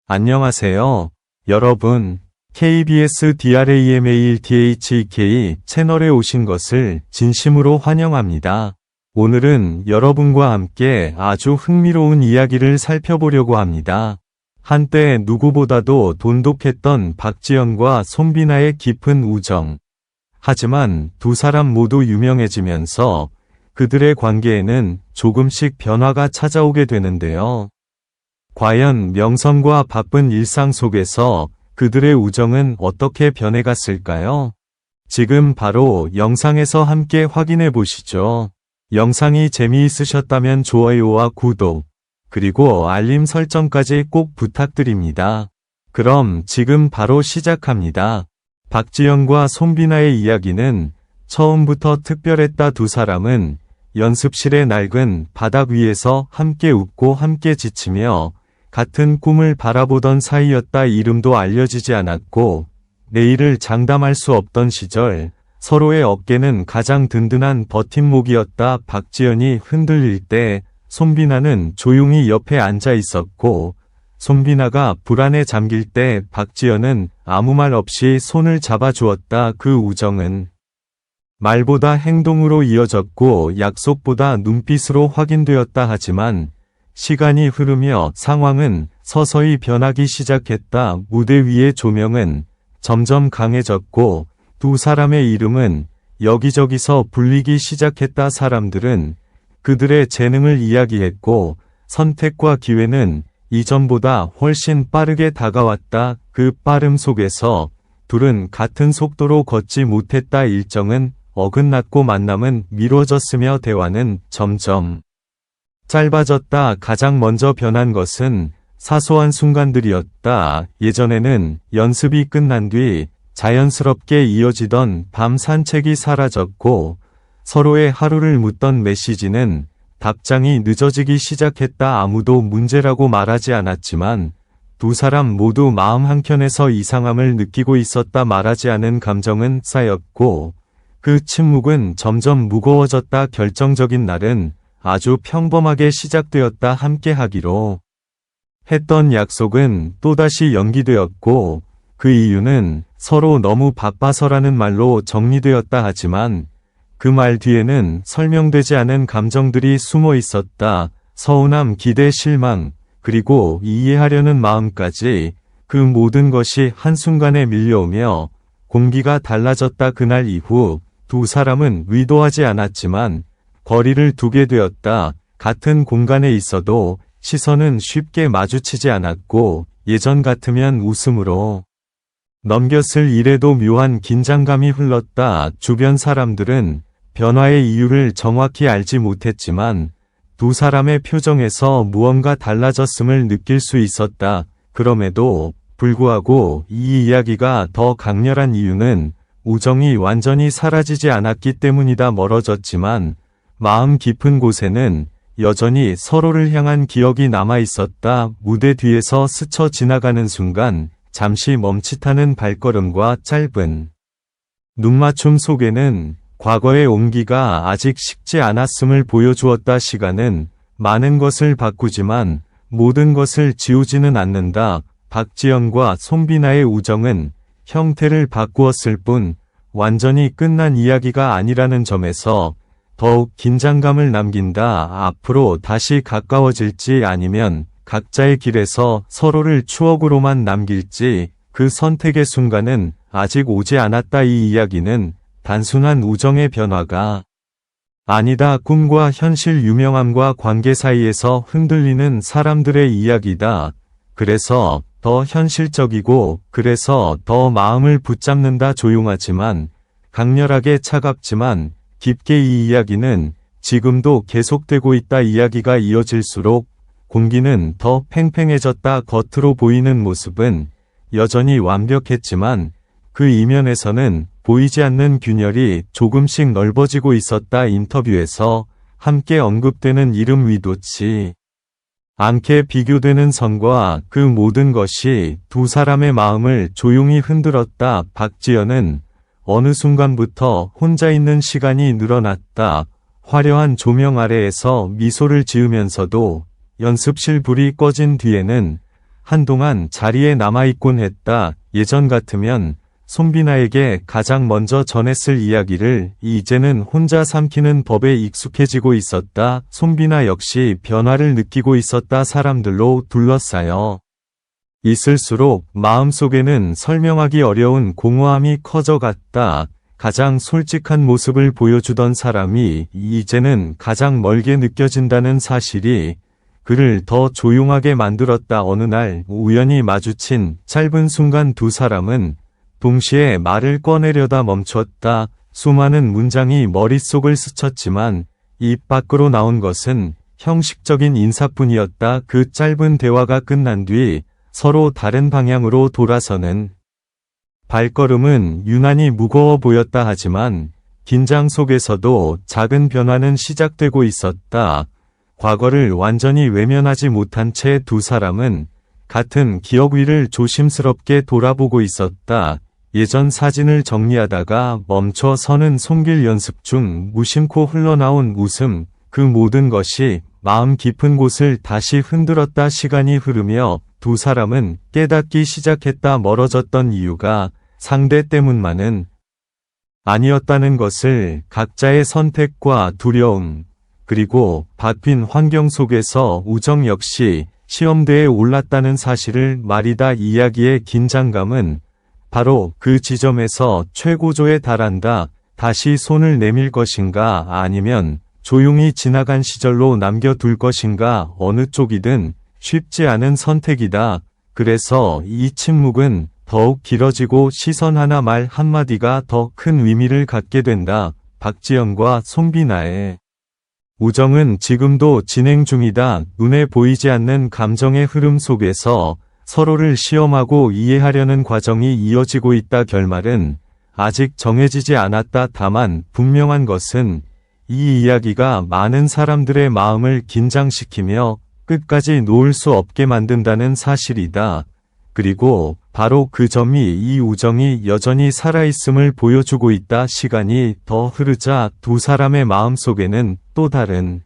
안녕하세요, 여러분. KBS DRAMALTHEK 채널에 오신 것을 진심으로 환영합니다. 오늘은 여러분과 함께 아주 흥미로운 이야기를 살펴보려고 합니다. 한때 누구보다도 돈독했던 박지연과 손비나의 깊은 우정. 하지만 두 사람 모두 유명해지면서 그들의 관계에는 조금씩 변화가 찾아오게 되는데요. 과연 명성과 바쁜 일상 속에서 그들의 우정은 어떻게 변해갔을까요? 지금 바로 영상에서 함께 확인해 보시죠. 영상이 재미있으셨다면 좋아요와 구독, 그리고 알림 설정까지 꼭 부탁드립니다. 그럼 지금 바로 시작합니다. 박지연과 손비나의 이야기는 처음부터 특별했다. 두 사람은 연습실의 낡은 바닥 위에서 함께 웃고 함께 지치며 같은 꿈을 바라보던 사이였다. 이름도 알려지지 않았고 내일을 장담할 수 없던 시절, 서로의 어깨는 가장 든든한 버팀목이었다. 박지연이 흔들릴 때 손비나는 조용히 옆에 앉아 있었고, 손비나가 불안에 잠길 때 박지연은 아무 말 없이 손을 잡아주었다. 그 우정은 말보다 행동으로 이어졌고 약속보다 눈빛으로 확인되었다. 하지만 시간이 흐르며 상황은 서서히 변하기 시작했다. 무대 위의 조명은 점점 강해졌고 두 사람의 이름은 여기저기서 불리기 시작했다. 사람들은 그들의 재능을 이야기했고 선택과 기회는 이전보다 훨씬 빠르게 다가왔다. 그 빠름 속에서 둘은 같은 속도로 걷지 못했다. 일정은 어긋났고 만남은 미뤄졌으며 대화는 점점 짧아졌다. 가장 먼저 변한 것은 사소한 순간들이었다. 예전에는 연습이 끝난 뒤 자연스럽게 이어지던 밤 산책이 사라졌고 서로의 하루를 묻던 메시지는 답장이 늦어지기 시작했다. 아무도 문제라고 말하지 않았지만 두 사람 모두 마음 한켠에서 이상함을 느끼고 있었다. 말하지 않은 감정은 쌓였고 그 침묵은 점점 무거워졌다. 결정적인 날은 아주 평범하게 시작되었다. 함께 하기로 했던 약속은 또다시 연기되었고 그 이유는 서로 너무 바빠서라는 말로 정리되었다. 하지만 그 말 뒤에는 설명되지 않은 감정들이 숨어 있었다. 서운함, 기대, 실망, 그리고 이해하려는 마음까지, 그 모든 것이 한순간에 밀려오며 공기가 달라졌다. 그날 이후 두 사람은 의도하지 않았지만 거리를 두게 되었다. 같은 공간에 있어도 시선은 쉽게 마주치지 않았고 예전 같으면 웃음으로 넘겼을 일에도 묘한 긴장감이 흘렀다. 주변 사람들은 변화의 이유를 정확히 알지 못했지만 두 사람의 표정에서 무언가 달라졌음을 느낄 수 있었다. 그럼에도 불구하고 이 이야기가 더 강렬한 이유는 우정이 완전히 사라지지 않았기 때문이다. 멀어졌지만 마음 깊은 곳에는 여전히 서로를 향한 기억이 남아 있었다. 무대 뒤에서 스쳐 지나가는 순간 잠시 멈칫하는 발걸음과 짧은 눈맞춤 속에는 과거의 온기가 아직 식지 않았음을 보여주었다. 시간은 많은 것을 바꾸지만 모든 것을 지우지는 않는다. 박지연과 손비나의 우정은 형태를 바꾸었을 뿐 완전히 끝난 이야기가 아니라는 점에서 더욱 긴장감을 남긴다. 앞으로 다시 가까워질지 아니면 각자의 길에서 서로를 추억으로만 남길지 그 선택의 순간은 아직 오지 않았다. 이 이야기는 단순한 우정의 변화가 아니다. 꿈과 현실, 유명함과 관계 사이에서 흔들리는 사람들의 이야기다. 그래서 더 현실적이고 그래서 더 마음을 붙잡는다. 조용하지만 강렬하게, 차갑지만 깊게 이 이야기는 지금도 계속되고 있다. 이야기가 이어질수록 공기는 더 팽팽해졌다. 겉으로 보이는 모습은 여전히 완벽했지만 그 이면에서는 보이지 않는 균열이 조금씩 넓어지고 있었다. 인터뷰에서 함께 언급되는 이름, 위도치 않게 비교되는 선과 그 모든 것이 두 사람의 마음을 조용히 흔들었다. 박지연은 어느 순간부터 혼자 있는 시간이 늘어났다. 화려한 조명 아래에서 미소를 지으면서도 연습실 불이 꺼진 뒤에는 한동안 자리에 남아있곤 했다. 예전 같으면 손비나에게 가장 먼저 전했을 이야기를 이제는 혼자 삼키는 법에 익숙해지고 있었다. 손비나 역시 변화를 느끼고 있었다. 사람들로 둘러싸여 있을수록 마음속에는 설명하기 어려운 공허함이 커져갔다. 가장 솔직한 모습을 보여주던 사람이 이제는 가장 멀게 느껴진다는 사실이 그를 더 조용하게 만들었다. 어느 날 우연히 마주친 짧은 순간 두 사람은 동시에 말을 꺼내려다 멈췄다. 수많은 문장이 머릿속을 스쳤지만 입 밖으로 나온 것은 형식적인 인사뿐이었다. 그 짧은 대화가 끝난 뒤 서로 다른 방향으로 돌아서는 발걸음은 유난히 무거워 보였다. 하지만 긴장 속에서도 작은 변화는 시작되고 있었다. 과거를 완전히 외면하지 못한 채 두 사람은 같은 기억 위를 조심스럽게 돌아보고 있었다. 예전 사진을 정리하다가 멈춰 서는 손길 연습 중 무심코 흘러나온 웃음, 그 모든 것이 마음 깊은 곳을 다시 흔들었다. 시간이 흐르며 두 사람은 깨닫기 시작했다. 멀어졌던 이유가 상대 때문만은 아니었다는 것을. 각자의 선택과 두려움, 그리고 바뀐 환경 속에서 우정 역시 시험대에 올랐다는 사실을 말이다. 이야기의 긴장감은 바로 그 지점에서 최고조에 달한다. 다시 손을 내밀 것인가 아니면 조용히 지나간 시절로 남겨둘 것인가. 어느 쪽이든 쉽지 않은 선택이다. 그래서 이 침묵은 더욱 길어지고 시선 하나 말 한마디가 더 큰 의미를 갖게 된다. 박지연과 손비나의 우정은 지금도 진행 중이다. 눈에 보이지 않는 감정의 흐름 속에서 서로를 시험하고 이해하려는 과정이 이어지고 있다. 결말은 아직 정해지지 않았다. 다만 분명한 것은 이 이야기가 많은 사람들의 마음을 긴장시키며 끝까지 놓을 수 없게 만든다는 사실이다. 그리고 바로 그 점이 이 우정이 여전히 살아있음을 보여주고 있다. 시간이 더 흐르자 두 사람의 마음속에는 또 다른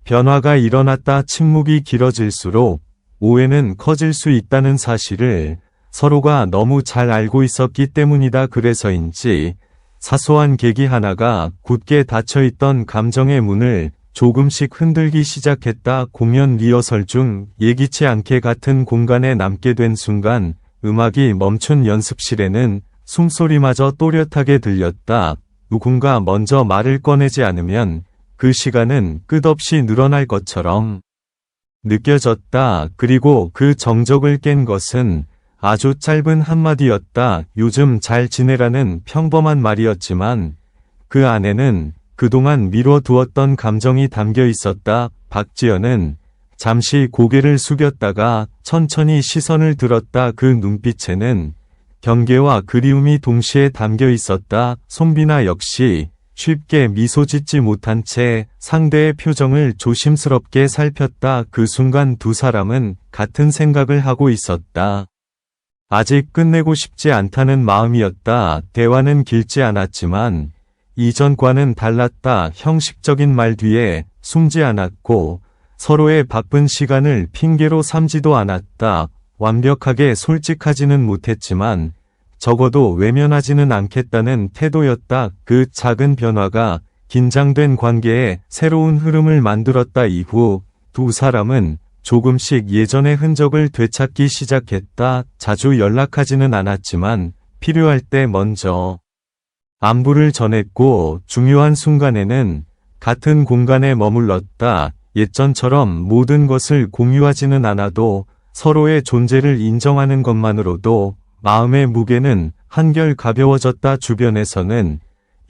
변화가 일어났다. 침묵이 길어질수록 오해는 커질 수 있다는 사실을 서로가 너무 잘 알고 있었기 때문이다. 그래서인지 사소한 계기 하나가 굳게 닫혀있던 감정의 문을 조금씩 흔들기 시작했다. 공연 리허설 중 예기치 않게 같은 공간에 남게 된 순간 음악이 멈춘 연습실에는 숨소리마저 또렷하게 들렸다. 누군가 먼저 말을 꺼내지 않으면 그 시간은 끝없이 늘어날 것처럼 느껴졌다. 그리고 그 정적을 깬 것은 아주 짧은 한마디였다. 요즘 잘 지내라는 평범한 말이었지만 그 안에는 그동안 미뤄두었던 감정이 담겨 있었다. 박지연은 잠시 고개를 숙였다가 천천히 시선을 들었다. 그 눈빛에는 경계와 그리움이 동시에 담겨 있었다. 손비나 역시 쉽게 미소 짓지 못한 채 상대의 표정을 조심스럽게 살폈다. 그 순간 두 사람은 같은 생각을 하고 있었다. 아직 끝내고 싶지 않다는 마음이었다. 대화는 길지 않았지만 이전과는 달랐다. 형식적인 말 뒤에 숨지 않았고 서로의 바쁜 시간을 핑계로 삼지도 않았다. 완벽하게 솔직하지는 못했지만 적어도 외면하지는 않겠다는 태도였다. 그 작은 변화가 긴장된 관계에 새로운 흐름을 만들었다. 이후 두 사람은 조금씩 예전의 흔적을 되찾기 시작했다. 자주 연락하지는 않았지만 필요할 때 먼저 안부를 전했고 중요한 순간에는 같은 공간에 머물렀다. 예전처럼 모든 것을 공유하지는 않아도 서로의 존재를 인정하는 것만으로도 마음의 무게는 한결 가벼워졌다. 주변에서는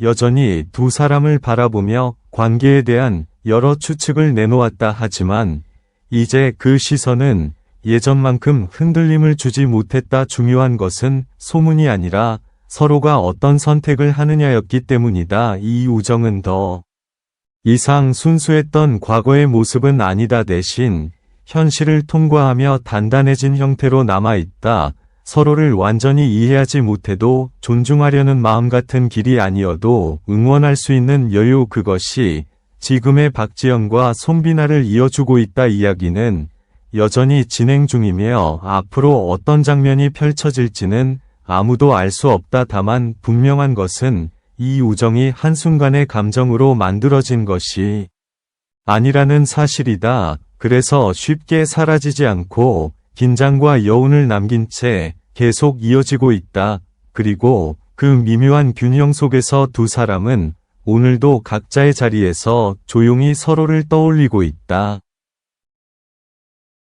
여전히 두 사람을 바라보며 관계에 대한 여러 추측을 내놓았다. 하지만 이제 그 시선은 예전만큼 흔들림을 주지 못했다. 중요한 것은 소문이 아니라 서로가 어떤 선택을 하느냐였기 때문이다. 이 우정은 더 이상 순수했던 과거의 모습은 아니다. 대신 현실을 통과하며 단단해진 형태로 남아있다. 서로를 완전히 이해하지 못해도 존중하려는 마음 같은 길이 아니어도 응원할 수 있는 여유, 그것이 지금의 박지연과 손비나를 이어주고 있다. 이야기는 여전히 진행 중이며 앞으로 어떤 장면이 펼쳐질지는 아무도 알 수 없다. 다만 분명한 것은 이 우정이 한순간의 감정으로 만들어진 것이 아니라는 사실이다. 그래서 쉽게 사라지지 않고 긴장과 여운을 남긴 채 계속 이어지고 있다. 그리고 그 미묘한 균형 속에서 두 사람은 오늘도 각자의 자리에서 조용히 서로를 떠올리고 있다.